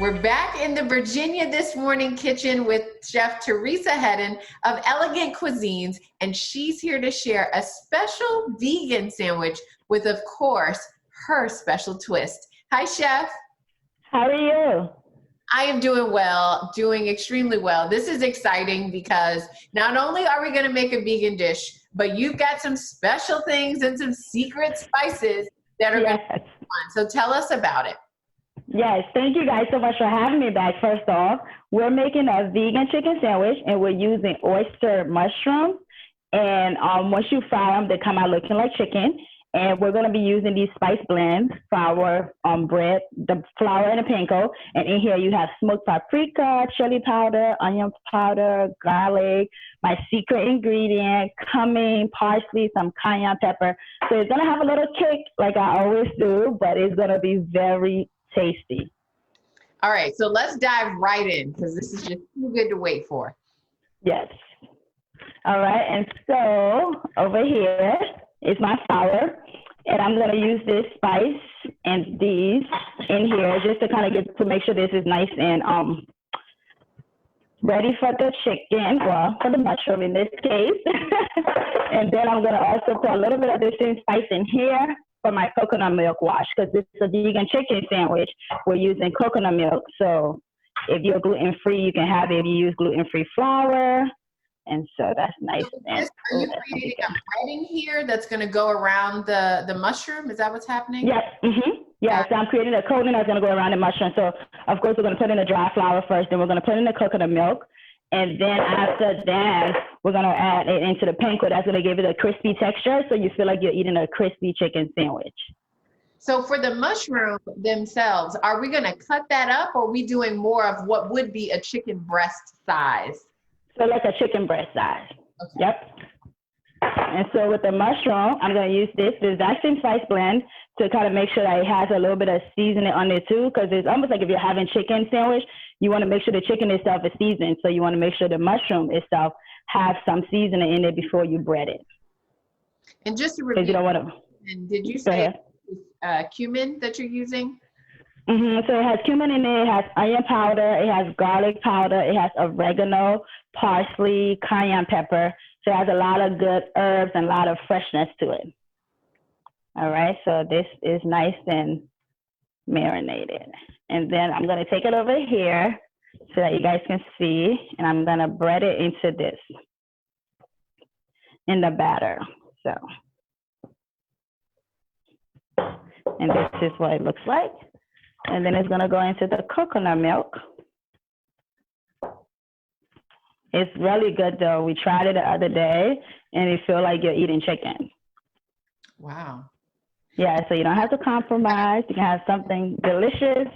We're back in the Virginia This Morning kitchen with Chef Theresa Headen of Elegant Cuizines, and she's here to share a special vegan sandwich with, of course, her special twist. Hi, Chef. How are you? I am doing well, doing extremely well. This is exciting because not only are we going to make a vegan dish, but you've got some special things and some secret spices that are going to be fun. So tell us about it. Yes, thank you guys so much for having me back. First off, we're making a vegan chicken sandwich, and we're using oyster mushrooms. And once you fry them, they come out looking like chicken. And we're going to be using these spice blends, flour, bread, the flour and the panko. And in here you have smoked paprika, chili powder, onion powder, garlic, my secret ingredient, cumin, parsley, some cayenne pepper. So it's going to have a little kick like I always do, but it's going to be very tasty. All right, so let's dive right in because this is just too good to wait for. Yes. All right, and so over here is my flour, and I'm going to use this spice and these in here just to kind of get to make sure this is nice and ready for the chicken, well, for the mushroom in this case. And then I'm going to also put a little bit of this same spice in here for my coconut milk wash, because this is a vegan chicken sandwich. We're using coconut milk, so if you're gluten-free, you can have it if you use gluten-free flour. And so that's nice. Are you creating a breading here that's going to go around the mushroom? Is that what's happening? Yes. Mm-hmm. Yeah, so I'm creating a coating that's going to go around the mushroom. So, of course, we're going to put in the dry flour first, then we're going to put in the coconut milk. And then after that, we're going to add it into the panko. That's going to give it a crispy texture, so you feel like you're eating a crispy chicken sandwich. So for the mushroom themselves, are we going to cut that up, or are we doing more of what would be a chicken breast size? So like a chicken breast size. Okay. Yep. And so with the mushroom, I'm going to use the exact same spice blend to kind of make sure that it has a little bit of seasoning on it too, because it's almost like if you're having chicken sandwich, you want to make sure the chicken itself is seasoned. So you want to make sure the mushroom itself has some seasoning in it before you bread it. And just to review, you don't want to, and did you say cumin that you're using? Mm-hmm. So it has cumin in it, it has onion powder, it has garlic powder, it has oregano, parsley, cayenne pepper. So it has a lot of good herbs and a lot of freshness to it. All right, so this is nice and marinated. And then I'm going to take it over here so that you guys can see, and I'm going to bread it into this, in the batter. So, and this is what it looks like. And then it's going to go into the coconut milk. It's really good, though. We tried it the other day, and you feel like you're eating chicken. Wow. Yeah, so you don't have to compromise. You can have something delicious.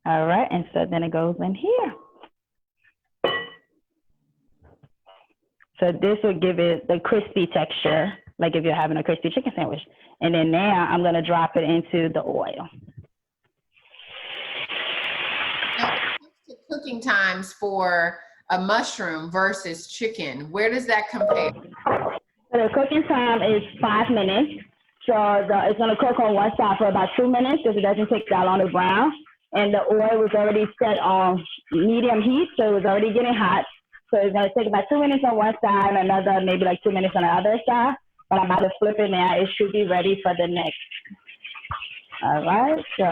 All right, and so then it goes in here. So this will give it the crispy texture, like if you're having a crispy chicken sandwich. And then now I'm going to drop it into the oil. Now, when it comes to cooking times for a mushroom versus chicken, where does that compare? So the cooking time is 5 minutes. So it's going to cook on one side for about 2 minutes because it doesn't take that long to brown. And the oil was already set on medium heat, so it was already getting hot. So it's going to take about 2 minutes on one side and another maybe like 2 minutes on the other side. But I'm about to flip it now. It should be ready for the next. All right. So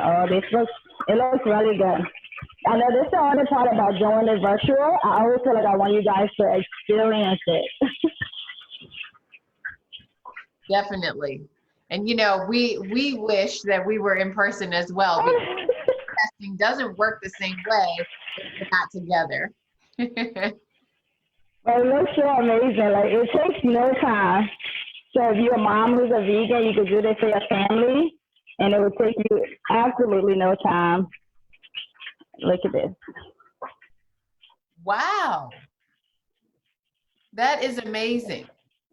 it looks really good. I know this is the other part about doing it virtual. I always feel like I want you guys to experience it. Definitely. And, you know, we wish that we were in person as well, because testing doesn't work the same way if we're not together. Well, it looks so amazing. Like, it takes no time. So if you're a mom who's a vegan, you could do this for your family, and it would take you absolutely no time. Look at this. Wow. That is amazing.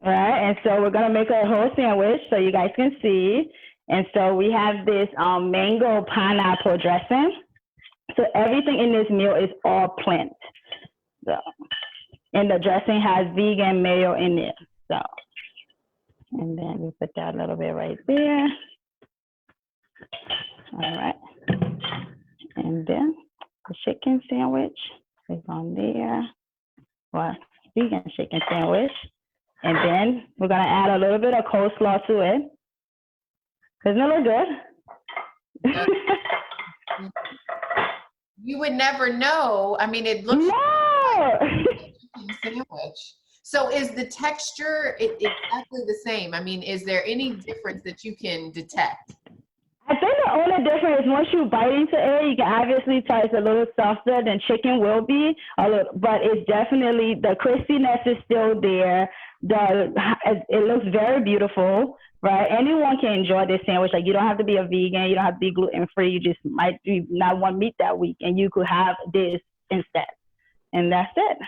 All right, and so we're gonna make a whole sandwich so you guys can see. And so we have this mango pineapple dressing. So everything in this meal is all plant. So, and the dressing has vegan mayo in it. So, and then we put that a little bit right there. All right. And then the chicken sandwich is on there. Well, vegan chicken sandwich. And then we're gonna add a little bit of coleslaw to it. Doesn't it look good? You would never know. I mean, it looks like a chicken sandwich. So is the texture exactly the same? I mean, is there any difference that you can detect? I think the only difference is once you bite into it, you can obviously tell it's a little softer than chicken will be, but it's definitely, the crispiness is still there. It looks very beautiful, right? Anyone can enjoy this sandwich. Like, you don't have to be a vegan, you don't have to be gluten-free, you just might not want meat that week, and you could have this instead. And that's it.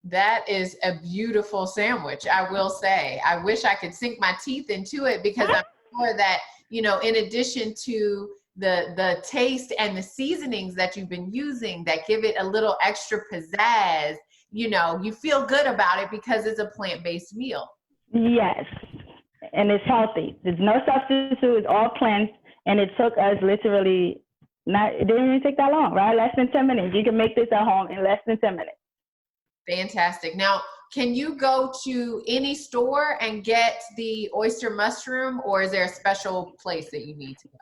That is a beautiful sandwich, I will say. I wish I could sink my teeth into it, because I'm sure that, you know, in addition to the taste and the seasonings that you've been using that give it a little extra pizzazz, you know, you feel good about it because it's a plant-based meal. Yes, and it's healthy. There's no substitute, it's all plants, and it took us literally, it didn't even take that long, right? Less than 10 minutes. You can make this at home in less than 10 minutes. Fantastic. Now, can you go to any store and get the oyster mushroom, or is there a special place that you need to go?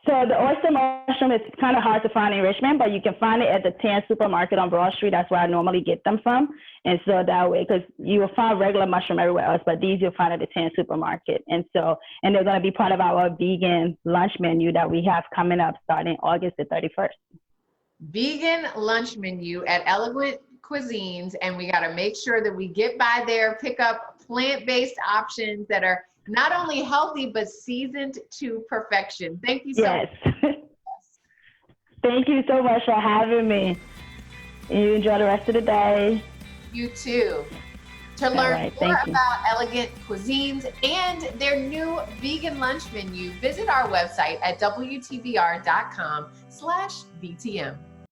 So the oyster mushroom is kind of hard to find in Richmond, but you can find it at the Tan supermarket on Broad Street. That's where I normally get them from. And so that way, because you will find regular mushroom everywhere else, but these you'll find at the Tan supermarket. And they're going to be part of our vegan lunch menu that we have coming up starting August the 31st. Vegan lunch menu at Elegant Cuisines, and we got to make sure that we get by there, pick up plant-based options that are not only healthy but seasoned to perfection. Thank you so much. Thank you so much for having me. You enjoy the rest of the day. You too. To learn more about Elegant Cuisines and their new vegan lunch menu, visit our website at wtbr.com/VTM.